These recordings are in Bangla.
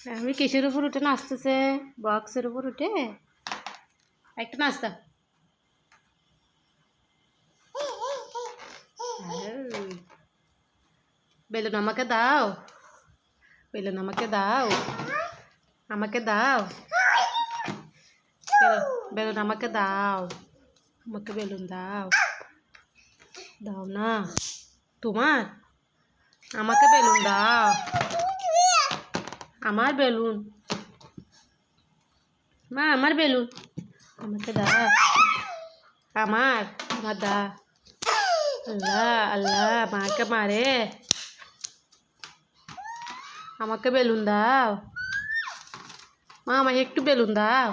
আমি কিসের উপর উঠে নাচতেছে? বক্সের উপর উঠে একটা নাচতা। বেলুন আমাকে দাও, বেলুন আমাকে দাও, আমাকে দাও, বেলুন আমাকে দাও, আমাকে বেলুন দাও, দাও না তোমার, আমাকে বেলুন দাও, আমার বেলুন, মা আমার বেলুন আমাকে দাও, আমার আমার দা। আল্লাহ আল্লাহ মাকে মারে, আমাকে বেলুন দাও, মা আমাকে একটু বেলুন দাও,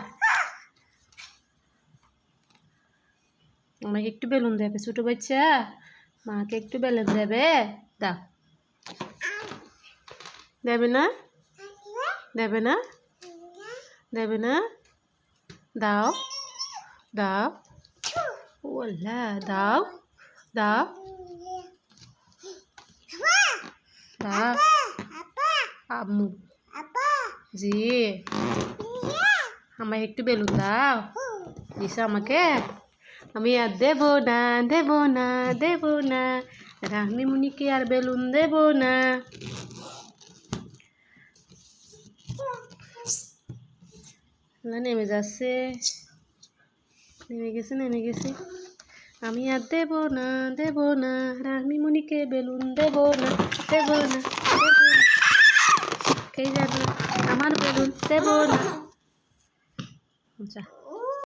আমাকে একটু বেলুন দেবে ছোটো বাচ্চা, মাকে একটু বেলুন দেবে, দাও। দেবে না, দেবে না, দেবে না, দাও দাও, ও আল্লাহ দাও দাও দাও, আম্মু জি আমাকে একটু বেলুন দাও, দিশা আমাকে, আমি আর দেবো না দেবো না দেবো না, রাহমিমুনিকে আর বেলুন দেবো না। নেমে যাচ্ছে, নেমে গেছে নেমে গেছে, আমি আর দেবো না দেবো না, রাহমিমুনিকে বেলুন দেবো না দেবো না দেবো না, কে জানো আমার বেলুন দেবো না। আচ্ছা।